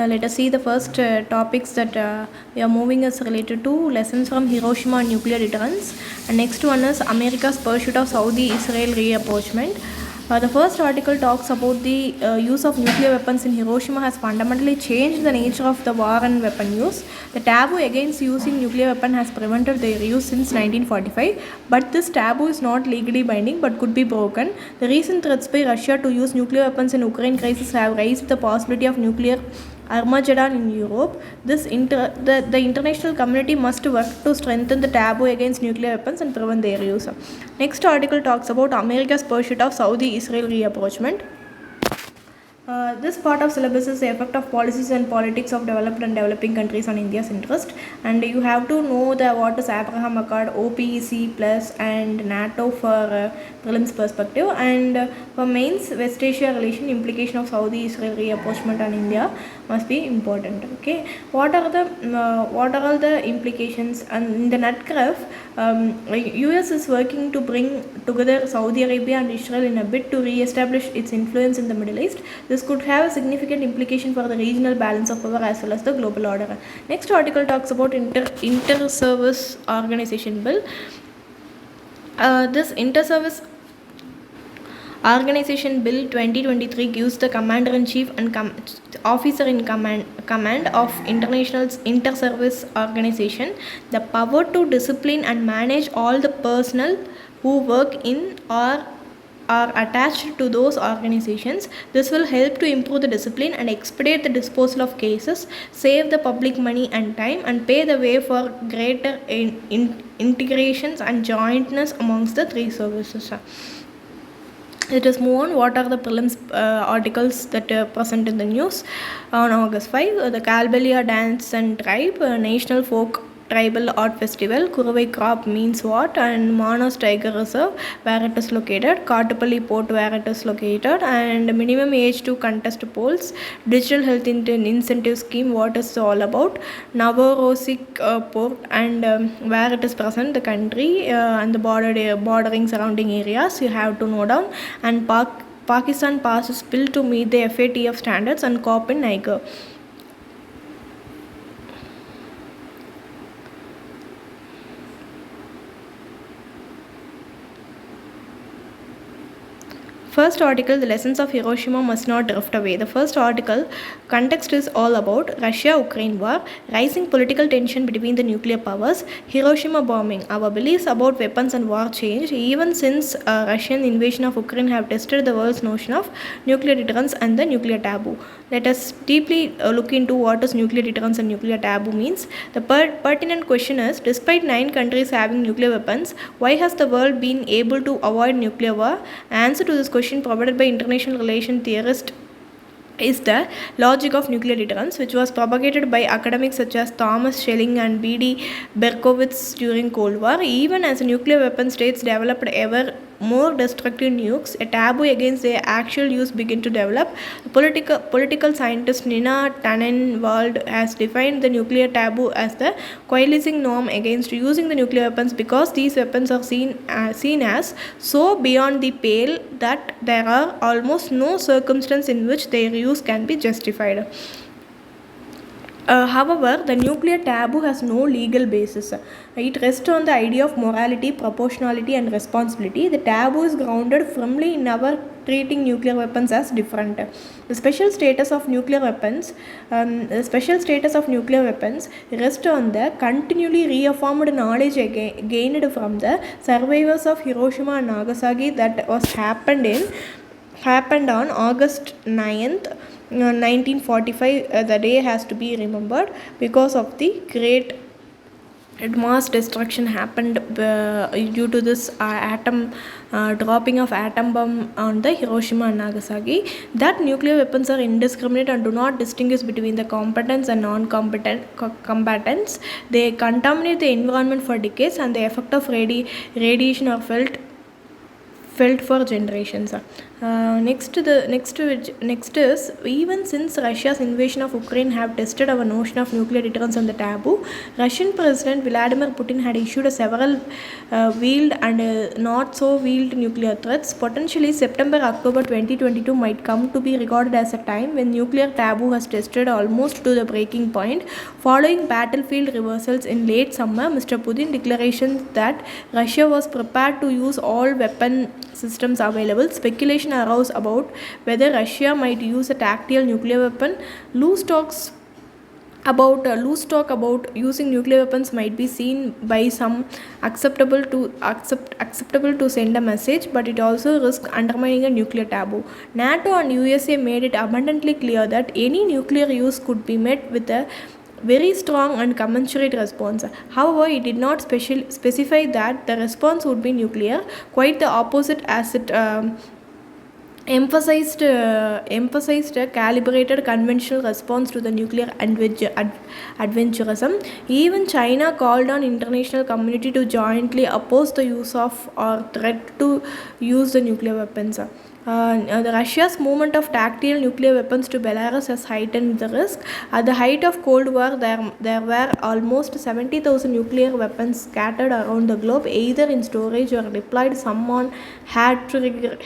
Let us see the first topics that we are moving is related to lessons from Hiroshima and nuclear deterrence, and next one is America's pursuit of Saudi-Israel reapproachment. The first article talks about the use of nuclear weapons in Hiroshima has fundamentally changed the nature of the war and weapon use. The taboo against using nuclear weapon has prevented their use since 1945, but this taboo is not legally binding but could be broken. The recent threats by Russia to use nuclear weapons in Ukraine crisis have raised the possibility of nuclear Armageddon in Europe. The international community must work to strengthen the taboo against nuclear weapons and prevent their use. Next article talks about America's pursuit of Saudi-Israel reapproachment. This part of syllabus is the effect of policies and politics of developed and developing countries on India's interest, and you have to know what is Abraham Accord, OPEC plus, and NATO for prelims perspective, and for mains West Asia relation implication of Saudi-Israel reapproachment on India must be important. Okay, what are all the implications? And in the nutcraft, US is working to bring together Saudi Arabia and Israel in a bid to re-establish its influence in the Middle East. This could have a significant implication for the regional balance of power as well as the global order. Next article talks about Inter-Service Organization Bill. This Inter-Service Organization Bill 2023 gives the Commander-in-Chief and Officer in command of International Inter-Service Organization the power to discipline and manage all the personnel who work in or are attached to those organizations. This will help to improve the discipline and expedite the disposal of cases, save the public money and time, and pave the way for greater integrations and jointness amongst the three services. Let us move on. What are the prelims articles that are present in the news? On August 5, the Kalbalia Dance and Tribe, National Folk Tribal Art Festival, Kuruvai Crop means what, and Manas Tiger Reserve, where it is located, Kartapalli Port, where it is located, and minimum age to contest polls, Digital Health Incentive Scheme, what is all about, Navorosik Port, and where it is present, the country, and the bordering surrounding areas, you have to know down, and Pakistan passes bill to meet the FATF standards and COP in Niger. First article, the lessons of Hiroshima must not drift away. The first article, context is all about Russia-Ukraine war, rising political tension between the nuclear powers, Hiroshima bombing. Our beliefs about weapons and war changed even since Russian invasion of Ukraine have tested the world's notion of nuclear deterrence and the nuclear taboo. Let us deeply look into what is nuclear deterrence and nuclear taboo means. The pertinent question is, despite 9 countries having nuclear weapons, why has the world been able to avoid nuclear war? Answer to this question provided by international relation theorist is the logic of nuclear deterrence, which was propagated by academics such as Thomas Schelling and B.D. Berkowitz during Cold War. Even as nuclear weapon states developed ever more destructive nukes, a taboo against their actual use began to develop. Political scientist Nina Tannenwald has defined the nuclear taboo as the coalescing norm against using the nuclear weapons because these weapons are seen as so beyond the pale that there are almost no circumstance in which their use can be justified. However, the nuclear taboo has no legal basis. It rests on the idea of morality, proportionality, and responsibility. The taboo is grounded firmly in our treating nuclear weapons as different. The special status of nuclear weapons rests on the continually reaffirmed knowledge gained from the survivors of Hiroshima and Nagasaki that was happened on August 9th. 1945, the day has to be remembered because of the great mass destruction happened due to this dropping of atom bomb on the Hiroshima and Nagasaki. That nuclear weapons are indiscriminate and do not distinguish between the combatants and non-combatants. They contaminate the environment for decades, and the effect of radiation are felt for generations. Next is, even since Russia's invasion of Ukraine have tested our notion of nuclear deterrence on the taboo. Russian President Vladimir Putin had issued several wheeled and not so wheeled nuclear threats. Potentially, September-October 2022 might come to be regarded as a time when nuclear taboo has tested almost to the breaking point. Following battlefield reversals in late summer, Mr. Putin declarations that Russia was prepared to use all weapon systems available. Speculation arose about whether Russia might use a tactical nuclear weapon. Loose talk about using nuclear weapons might be seen by some acceptable to send a message, but it also risks undermining a nuclear taboo. NATO and USA made it abundantly clear that any nuclear use could be met with a very strong and commensurate response. However, it did not specify that the response would be nuclear, quite the opposite, as it emphasized a calibrated conventional response to the nuclear adventurism. Even China called on international community to jointly oppose the use of or threat to use the nuclear weapons. Russia's movement of tactical nuclear weapons to Belarus has heightened the risk. At the height of Cold War, there were almost 70,000 nuclear weapons scattered around the globe, either in storage or deployed. Someone had trigger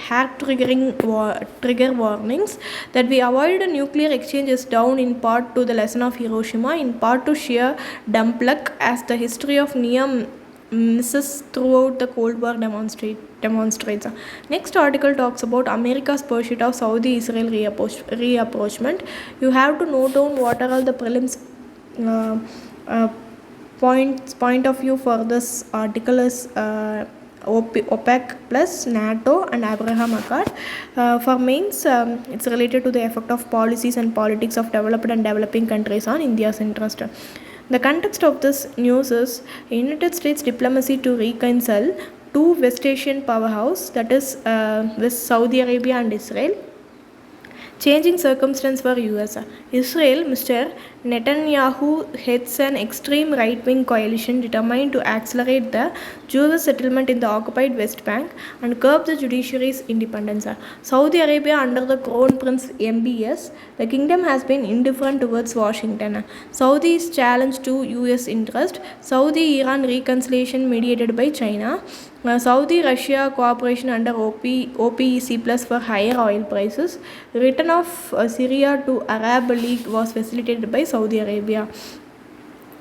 warnings. That we avoided a nuclear exchange is down in part to the lesson of Hiroshima, in part to sheer dumb luck, as the history of near misses throughout the Cold War demonstrates. Next article talks about America's pursuit of Saudi-Israel reapproachment. You have to note down what are all the prelims point of view for this article is OPEC plus NATO and Abraham Accord. For mains, it's related to the effect of policies and politics of developed and developing countries on India's interest. The context of this news is United States diplomacy to reconcile two West Asian powerhouse, that is with Saudi Arabia and Israel. Changing circumstance for US. Israel, Mr. Netanyahu heads an extreme right-wing coalition determined to accelerate the Jewish settlement in the occupied West Bank and curb the judiciary's independence. Saudi Arabia, under the Crown Prince MBS, the kingdom has been indifferent towards Washington. Saudi's challenge to US interest. Saudi-Iran reconciliation mediated by China. Saudi-Russia cooperation under OPEC plus for higher oil prices. Return of Syria to Arab League was facilitated by Saudi Arabia.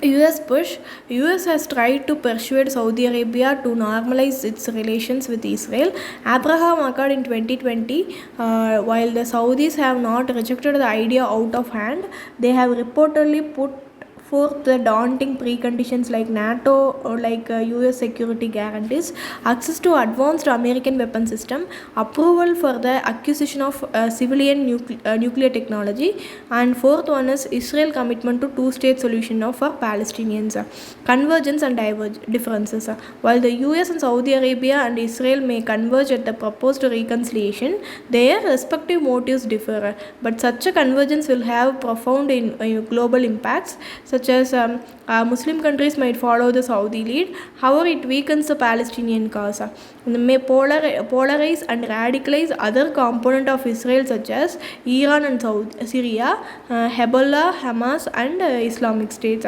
US push. US has tried to persuade Saudi Arabia to normalize its relations with Israel. Abraham Accord in 2020. While the Saudis have not rejected the idea out of hand, they have reportedly put forth the daunting preconditions like NATO or US security guarantees, access to advanced American weapon system, approval for the acquisition of civilian nuclear technology, and fourth one is Israel commitment to two-state solution for Palestinians. Convergence and differences. While the US and Saudi Arabia and Israel may converge at the proposed reconciliation, their respective motives differ, but such a convergence will have profound global impacts, such as Muslim countries might follow the Saudi lead. However, it weakens the Palestinian cause. It may polarize and radicalize other components of Israel, such as Iran and Syria, Hezbollah, Hamas, and Islamic States.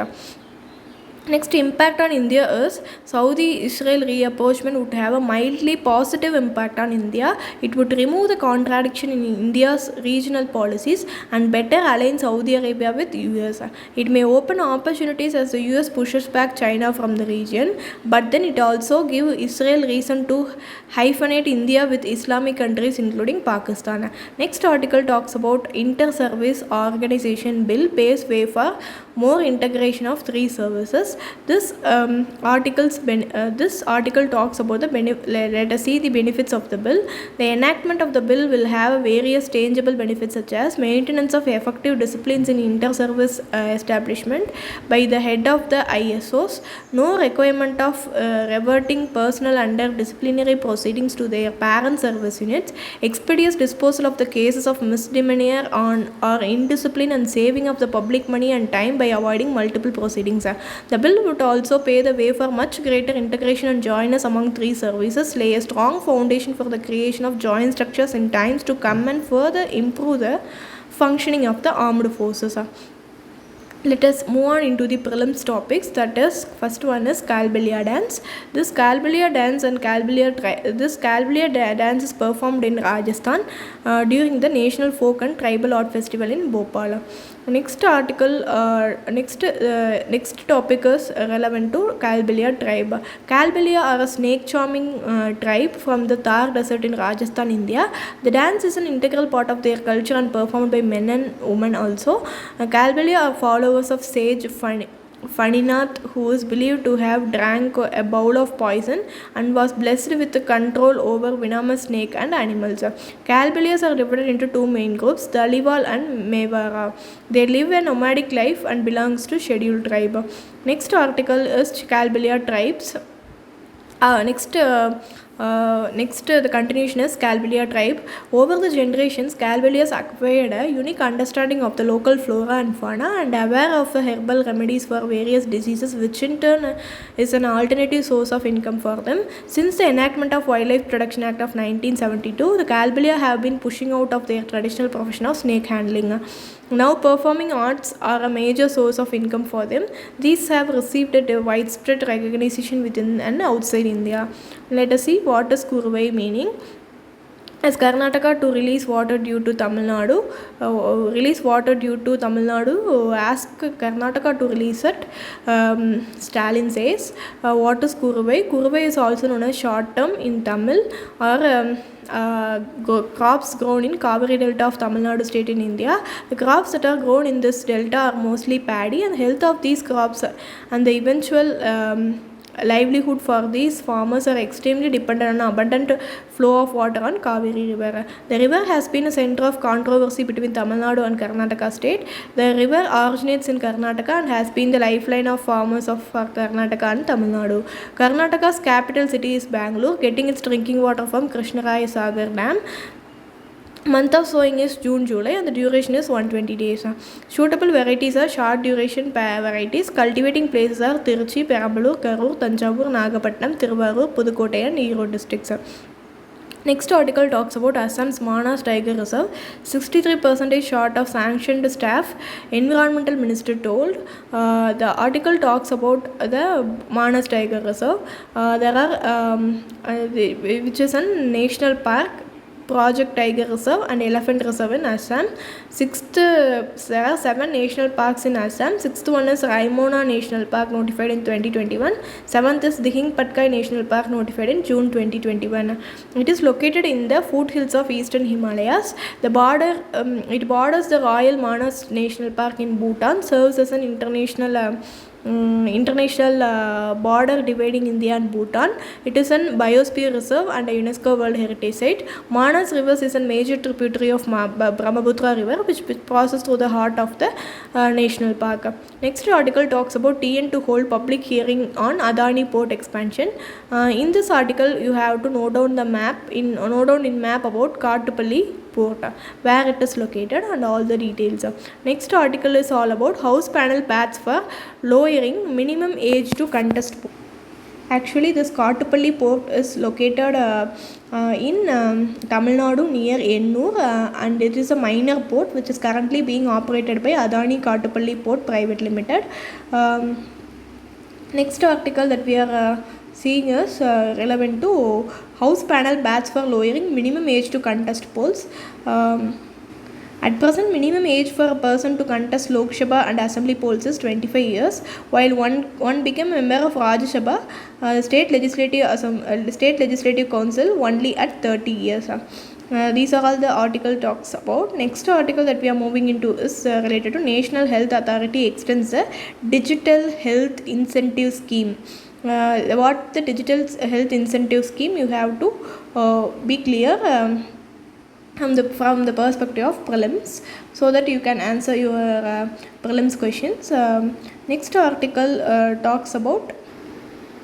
Next, impact on India is Saudi-Israel reapproachment would have a mildly positive impact on India. It would remove the contradiction in India's regional policies and better align Saudi Arabia with US. It may open opportunities as the US pushes back China from the region, but then it also gives Israel reason to hyphenate India with Islamic countries including Pakistan. Next article talks about Inter-Service Organization Bill paves way for more integration of three services. This article talks about let us see the benefits of the bill. The enactment of the bill will have various tangible benefits, such as maintenance of effective disciplines in inter-service establishment by the head of the ISOs, no requirement of reverting personnel under disciplinary proceedings to their parent service units, expeditious disposal of the cases of misdemeanor or indiscipline, and saving of the public money and time by avoiding multiple proceedings. The bill would also pave the way for much greater integration and jointness among three services, lay a strong foundation for the creation of joint structures in times to come, and further improve the functioning of the armed forces. Let us move on into the prelims topics. That is, first one is Kalbelia dance. This Kalbelia dance is performed in Rajasthan during the National Folk and Tribal Art Festival in Bhopal. Next topic is relevant to Kalbelia tribe. Kalbelia are a snake charming tribe from the Thar Desert in Rajasthan, India. The dance is an integral part of their culture and performed by men and women also. Kalbelia are followers of sage Faninath, who is believed to have drank a bowl of poison and was blessed with control over venomous snake and animals. Kalbelias are divided into two main groups, Daliwal and Mewara. They live a nomadic life and belongs to scheduled tribe. Next article is Kalbelia tribes. The continuation is Kalbelia tribe. Over the generations, Kalbelias acquired a unique understanding of the local flora and fauna and aware of the herbal remedies for various diseases, which in turn is an alternative source of income for them. Since the enactment of Wildlife Protection Act of 1972, the Kalbelia have been pushing out of their traditional profession of snake handling. Now performing arts are a major source of income for them. These have received a widespread recognition within and outside India. Let us see what is Kurvai meaning. As Karnataka to release water due to Tamil Nadu, ask Karnataka to release it. Stalin says, what is Kurvai? Kurvai is also known as short term in Tamil, or crops grown in Kaveri Delta of Tamil Nadu state in India. The crops that are grown in this delta are mostly paddy, and the health of these crops and the eventual livelihood for these farmers are extremely dependent on abundant flow of water on Kaveri river. The river has been a center of controversy between Tamil Nadu and Karnataka state. The river originates in Karnataka and has been the lifeline of farmers of Karnataka and Tamil Nadu. Karnataka's capital city is Bangalore, getting its drinking water from Krishnaraya Sagar Dam. Month of sowing is June, July, and the duration is 120 days. Suitable varieties are short duration varieties. Cultivating places are Tiruchi, Perambalur, Karur, Tanjavur, Nagapattinam, Tiruvarur, Pudukkottai and Erode districts. Next article talks about Assam's Manas Tiger Reserve. 63% short of sanctioned staff, Environmental Minister told. The article talks about the Manas Tiger Reserve. Which is a national park, Project Tiger Reserve and Elephant Reserve in Assam. There are 7 national parks in Assam. 6th one is Raimona National Park, notified in 2021. 7th is Dihing Patkai National Park, notified in June 2021. It is located in the foothills of eastern Himalayas. It borders the Royal Manas National Park in Bhutan, serves as an international border dividing India and Bhutan. It is a biosphere reserve and a UNESCO World Heritage Site. Manas River is a major tributary of Brahmaputra River, which passes through the heart of the national park. Next article talks about TN to hold public hearing on Adani port expansion. In this article, you have to note down in map about Kartupalli port, where it is located, and all the details. Next article is all about house panel paths for lowering minimum age to contest. Actually, this Kartupalli port is located in Tamil Nadu near Ennur, and it is a minor port which is currently being operated by Adani Kartupalli Port Private Limited. Next article that we are seeing is relevant to house panel baths for lowering minimum age to contest polls. At present, minimum age for a person to contest Lok Sabha and Assembly polls is 25 years, while one became a member of Rajya Sabha, State Legislative Council, only at 30 years. These are all the article talks about. Next article that we are moving into is related to National Health Authority extends the Digital Health Incentive Scheme. What the Digital Health Incentive Scheme, you have to be clear from the perspective of prelims, so that you can answer your prelims questions. Next article talks about,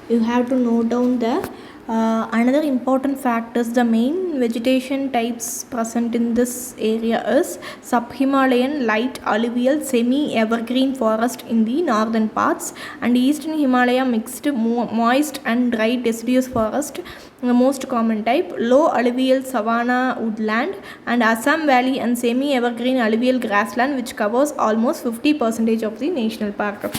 you have to note down the Another important fact is the main vegetation types present in this area is sub-Himalayan light alluvial semi-evergreen forest in the northern parts and eastern Himalaya mixed moist and dry deciduous forest, the most common type, low alluvial savanna woodland, and Assam Valley and semi-evergreen alluvial grassland which covers almost 50% of the national park.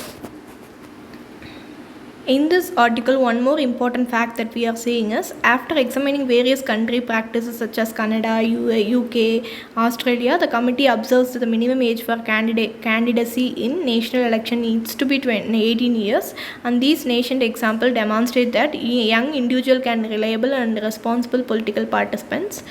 In this article, one more important fact that we are seeing is after examining various country practices such as Canada, UK, Australia, the committee observes that the minimum age for candidacy in national election needs to be 18 years, and these nation examples demonstrate that young individual can be reliable and responsible political participants.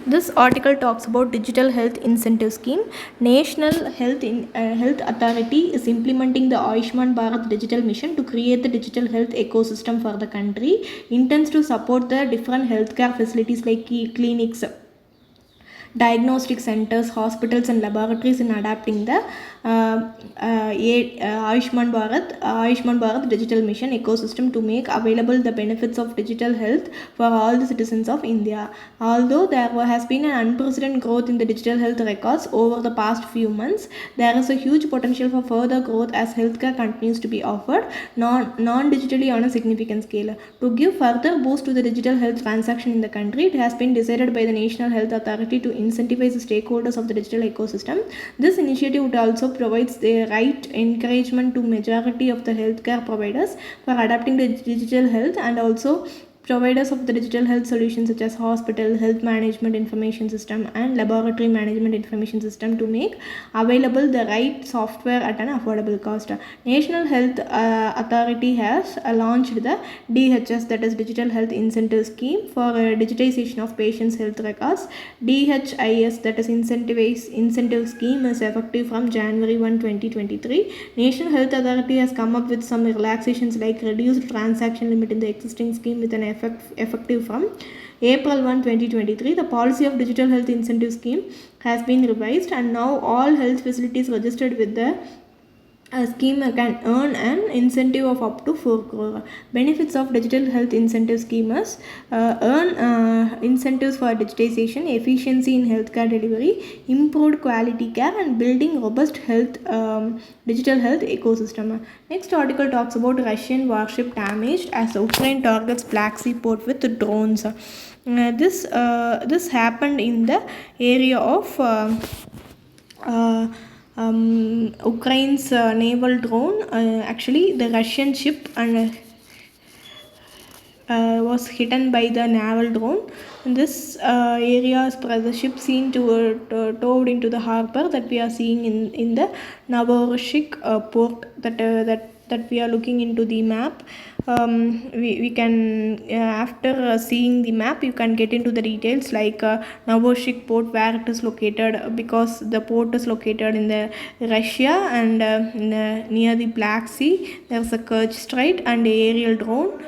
This article talks about Digital Health Incentive Scheme. National Health Authority is implementing the Ayushman Bharat Digital Mission to create the digital health ecosystem for the country. Intends to support the different healthcare facilities like clinics, diagnostic centers, hospitals and laboratories in adapting the Ayushman Bharat Digital Mission ecosystem to make available the benefits of digital health for all the citizens of India. Although there has been an unprecedented growth in the digital health records over the past few months, there is a huge potential for further growth as healthcare continues to be offered non-digitally on a significant scale. To give further boost to the digital health transaction in the country, it has been decided by the National Health Authority to incentivize the stakeholders of the digital ecosystem. This initiative would also provides the right encouragement to majority of the healthcare providers for adapting the digital health and also providers of the digital health solutions such as hospital, health management information system and laboratory management information system to make available the right software at an affordable cost. National Health Authority has launched the DHS, that is Digital Health Incentive Scheme for digitization of patients' health records. DHIS, that is Incentive Scheme, is effective from January 1, 2023. National Health Authority has come up with some relaxations like reduced transaction limit in the existing scheme with an effective from April 1, 2023. The policy of Digital Health Incentive Scheme has been revised and now all health facilities registered with the scheme can earn an incentive of up to 4 crore. Benefits of Digital Health Incentive Scheme is earn incentives for digitization, efficiency in healthcare delivery, improved quality care and building robust digital health ecosystem. Next article talks about Russian warship damaged as Ukraine targets Black Sea port with drones. This happened in the area of Ukraine's naval drone. Actually, the Russian ship was hidden by the naval drone. In this area, the ship seen towed into the harbor that we are seeing in the Novorossiysk port that we are looking into the map. We can after seeing the map you can get into the details like Novorossiysk port, where it is located, because the port is located in the Russia and near the Black Sea. There is a Kerch Strait and aerial drone.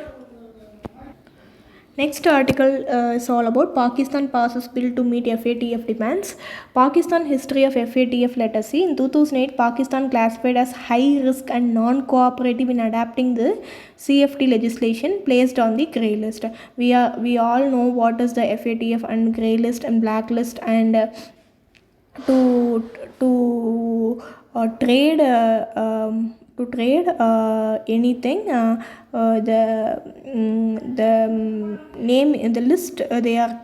Next article is all about Pakistan passes bill to meet FATF demands. Pakistan history of FATF, let us see. In 2008, Pakistan classified as high risk and non-cooperative in adapting the CFT legislation placed on the grey list. We all know what is the FATF and grey list and black list, and to trade anything, the name in the list they are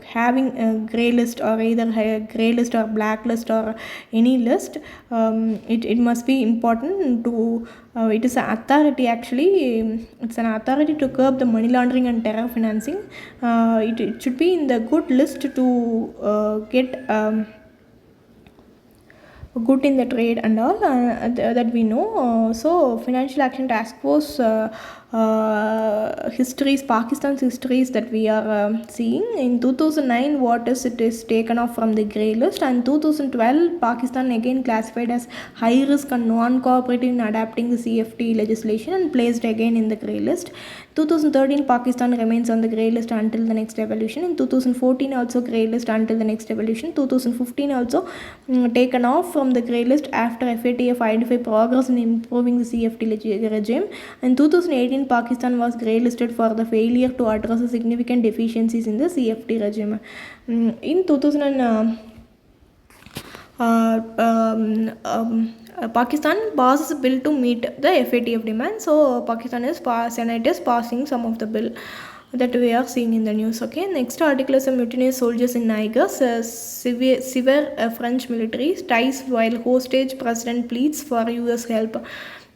having a grey list or either a grey list or black list or any list. It must be important to it is an authority, actually it's an authority to curb the money laundering and terror financing. It should be in the good list to get good in the trade and all that we know. So Financial Action Task Force histories, Pakistan's histories that we are seeing. In 2009, it is taken off from the grey list, and 2012 Pakistan again classified as high risk and non-cooperative in adapting the CFT legislation and placed again in the grey list. 2013 Pakistan remains on the grey list until the next evolution. In 2014 also grey list until the next evolution. 2015 also taken off from the grey list after FATF identified progress in improving the CFT regime. In 2018 again Pakistan was grey-listed for the failure to address the significant deficiencies in the CFT regime. In 2000 Pakistan passes a bill to meet the FATF demand. So Pakistan is Senate is passing some of the bill that we are seeing in the news. Okay, next article is a mutinous soldiers in Niger. Severe French military ties while hostage president pleads for US help.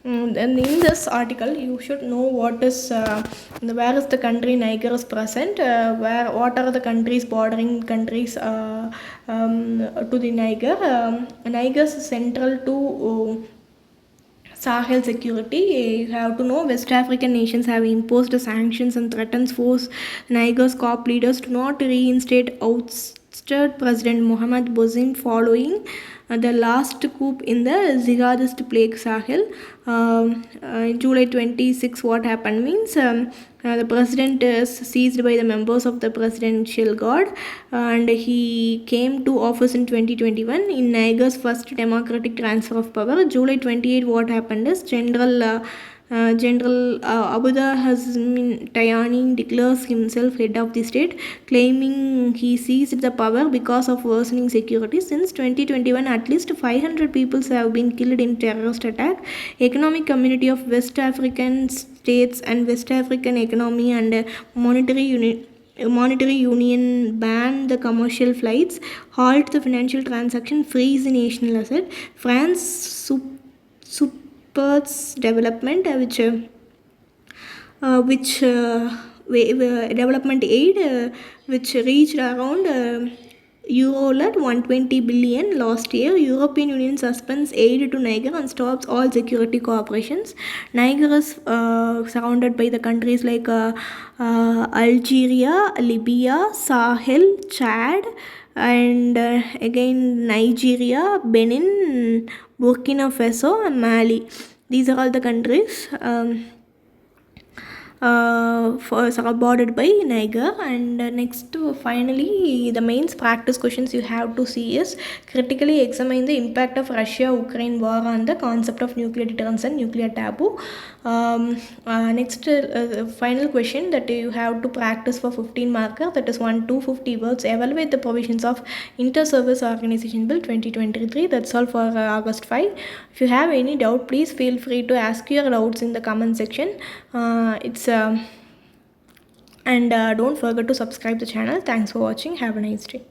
And in this article, you should know where is the country Niger is present, what are the countries bordering countries to the Niger. Niger is central to Sahel security. You have to know West African nations have imposed sanctions and threatens force Niger's COP leaders to not reinstate ousted President Mohamed Bazoum following the last coup in the jihadist plague Sahel. In July 26, what happened means the president is seized by the members of the presidential guard, and he came to office in 2021 in Niger's first democratic transfer of power. July 28, what happened is General Abuda Hazmin Tayani declares himself head of the state, claiming he seized the power because of worsening security. Since 2021, at least 500 people have been killed in terrorist attack. Economic Community of West African States and West African Economy and Monetary Union ban the commercial flights, halt the financial transaction, freeze the national asset. France supports development, which development aid, which reached around euro 120 billion last year. European Union suspends aid to Niger and stops all security cooperations. Niger is surrounded by the countries like Algeria, Libya, Sahel, Chad, and again Nigeria, Benin, Burkina Faso, and Mali. These are all the countries bordered by Niger. And next, finally, the main practice questions you have to see is critically examine the impact of Russia-Ukraine war on the concept of nuclear deterrence and nuclear taboo. Next, final question that you have to practice for 15 marker, that is 250 words. Evaluate the provisions of Inter-Service Organization Bill 2023. That's all for August 5. If you have any doubt, please feel free to ask your doubts in the comment section. And don't forget to subscribe the channel. Thanks for watching. Have a nice day.